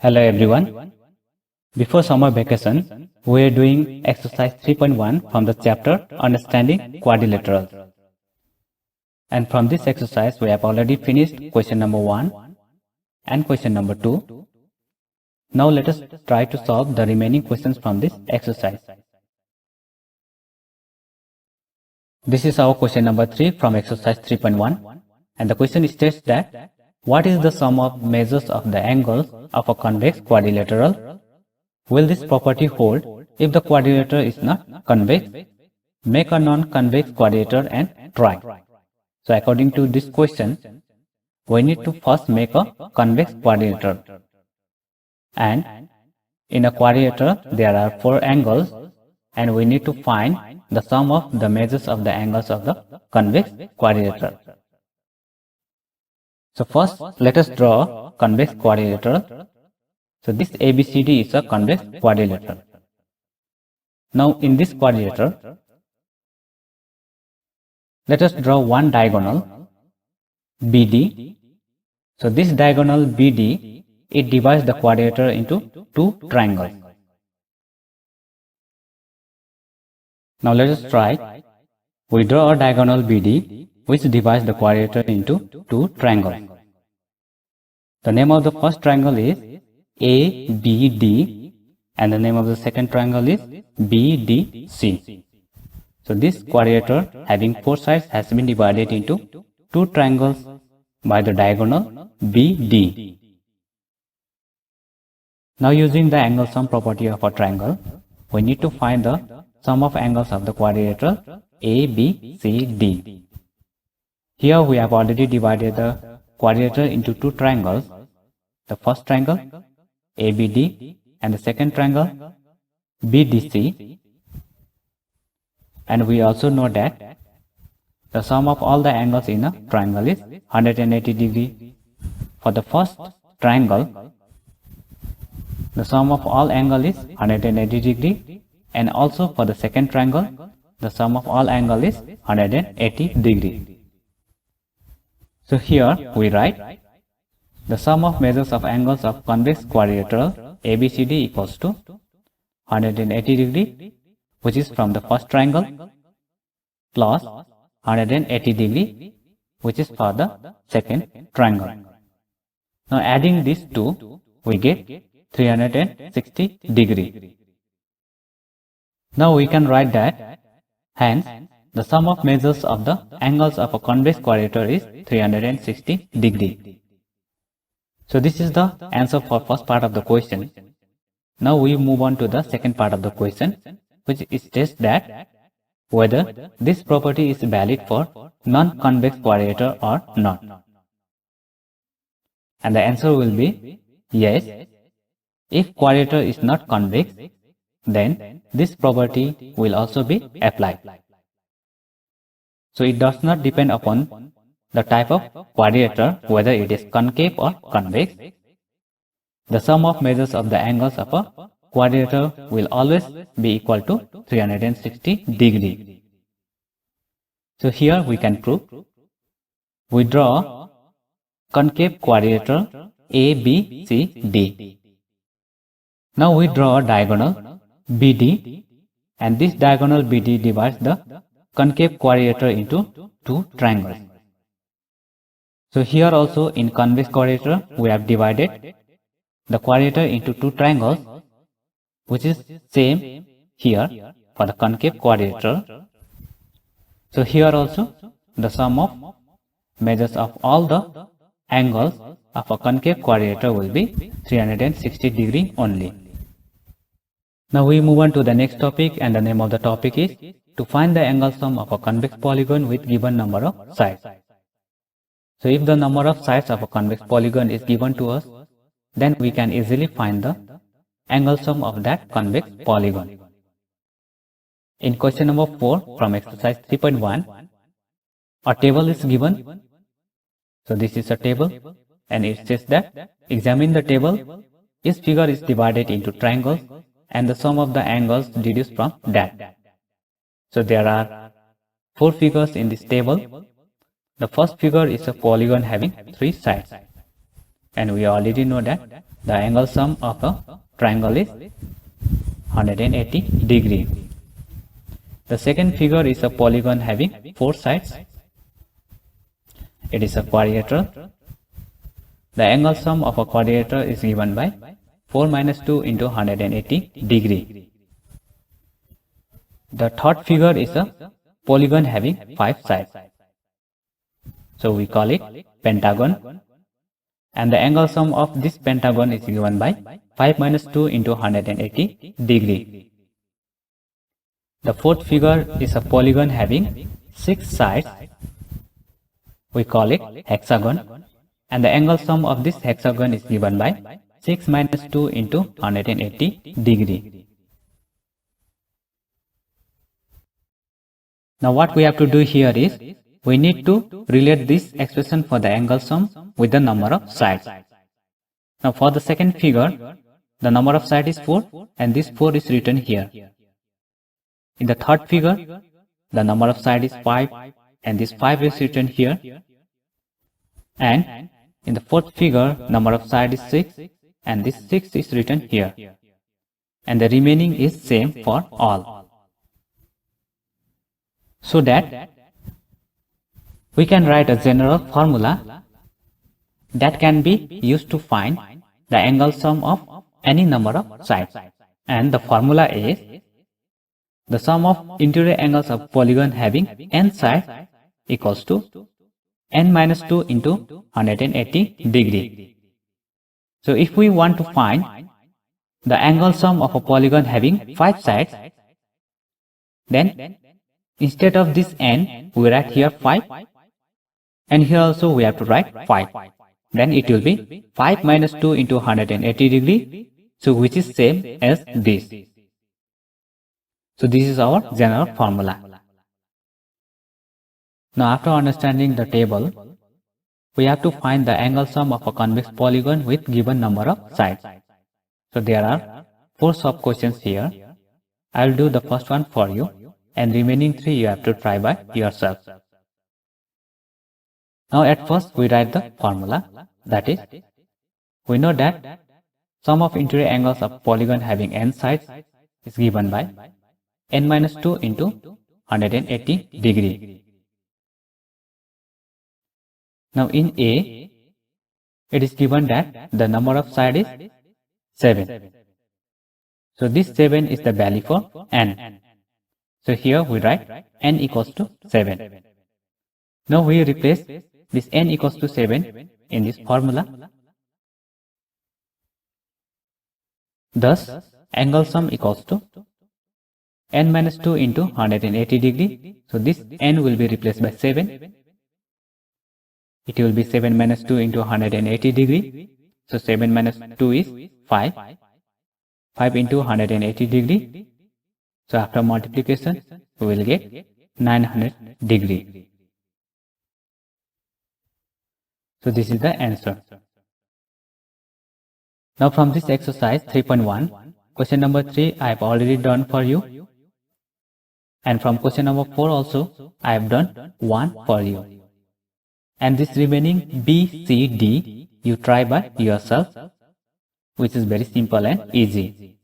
Hello everyone. Before summer vacation, we are doing exercise 3.1 from the chapter Understanding Quadrilaterals. And from this exercise, we have already finished question number 1 and question number 2. Now let us try to solve the remaining questions from this exercise. This is our question number 3 from exercise 3.1, and the question states that what is the sum of measures of the angles of a convex quadrilateral? Will this property hold if the quadrilateral is not convex? Make a non-convex quadrilateral and try. So according to this question, we need to first make a convex quadrilateral. And in a quadrilateral, there are 4 angles, and we need to find the sum of the measures of the angles of the convex quadrilateral. So first, let us draw a convex quadrilateral. So this ABCD is a convex quadrilateral. Now in this quadrilateral, let us draw one diagonal BD. So this diagonal BD, it divides the quadrilateral into 2 triangles. Now let us try. We draw a diagonal BD which divides the quadrilateral into 2 triangles. The name of the first triangle is ABD and the name of the second triangle is BDC. So this quadrilateral having 4 sides has been divided into 2 triangles by the diagonal BD. Now using the angle sum property of a triangle, we need to find the sum of angles of the quadrilateral ABCD. Here we have already divided the quadrilateral into 2 triangles. The first triangle ABD and the second triangle BDC. And we also know that the sum of all the angles in a triangle is 180 degree. For the first triangle, the sum of all angle is 180 degree, and also for the second triangle, the sum of all angle is 180 degree. So here we write the sum of measures of angles of convex quadrilateral ABCD equals to 180 degree, which is from the first triangle, plus 180 degree, which is for the second triangle. Now adding these two, we get 360 degree. Now we can write that, hence, the sum of measures of the angles of a convex quadrilateral is 360 degree. So this is the answer for first part of the question. Now we move on to the second part of the question, which states that whether this property is valid for non-convex quadrilateral or not. And the answer will be yes. If quadrilateral is not convex, then this property will also be applied. So it does not depend upon the type of quadrilateral, whether it is concave or convex. The sum of measures of the angles of a quadrilateral will always be equal to 360 degree. So here we can prove. We draw concave quadrilateral ABCD. Now we draw a diagonal BD, and this diagonal BD divides the concave quadrilateral into 2 triangles. So here also in convex quadrilateral we have divided the quadrilateral into 2 triangles, which is same here for the concave quadrilateral. So here also the sum of measures of all the angles of a concave quadrilateral will be 360 degree only. Now we move on to the next topic, and the name of the topic is to find the angle sum of a convex polygon with given number of sides. So if the number of sides of a convex polygon is given to us, then we can easily find the angle sum of that convex polygon. In question number 4 from exercise 3.1, a table is given. So this is a table, and it says that examine the table. Each figure is divided into triangles and the sum of the angles deduced from that. So there are 4 figures in this table. The first figure is a polygon having 3 sides, and we already know that the angle sum of a triangle is 180 degree. The second figure is a polygon having 4 sides. It is a quadrilateral. The angle sum of a quadrilateral is given by 4 minus 2 into 180 degree. The third figure is a polygon having 5 sides. So we call it pentagon. And the angle sum of this pentagon is given by 5 minus 2 into 180 degree. The fourth figure is a polygon having 6 sides. We call it hexagon. And the angle sum of this hexagon is given by 6 minus 2 into 180 degree. Now what we have to do here is, we need to relate this expression for the angle sum with the number of sides. Now for the second figure, the number of sides is 4 and this 4 is written here. In the third figure, the number of sides is 5 and this 5 is written here. And in the fourth figure, number of sides is 6 and this 6 is written here. And the remaining is same for all. So that we can write a general formula that can be used to find the angle sum of any number of sides. And the formula is the sum of interior angles of polygon having n sides equals to n minus 2 into 180 degree. So if we want to find the angle sum of a polygon having 5 sides, then instead of this n, we write here 5 and here also we have to write 5. Then it will be 5 minus 2 into 180 degree, so which is same as this. So this is our general formula. Now after understanding the table, we have to find the angle sum of a convex polygon with given number of sides. So there are 4 sub questions here. I will do the first one for you and remaining 3 you have to try by yourself. Now at first we write the formula, that is, we know that sum of interior angles of polygon having n sides is given by n minus 2 into 180 degree. Now in A, it is given that the number of sides is 7. So this 7 is the value for n. So here we write n equals to 7. Now we replace this n equals to 7 in this formula. Thus, angle sum equals to n minus 2 into 180 degree. So this n will be replaced by 7. It will be 7 minus 2 into 180 degree. So 7 minus 2 is 5. 5 into 180 degree. So after multiplication, we will get 900 degree. So this is the answer. Now from this exercise 3.1, question number 3 I have already done for you. And from question number 4 also I have done 1 for you. And this remaining B, C, D you try by yourself, which is very simple and easy.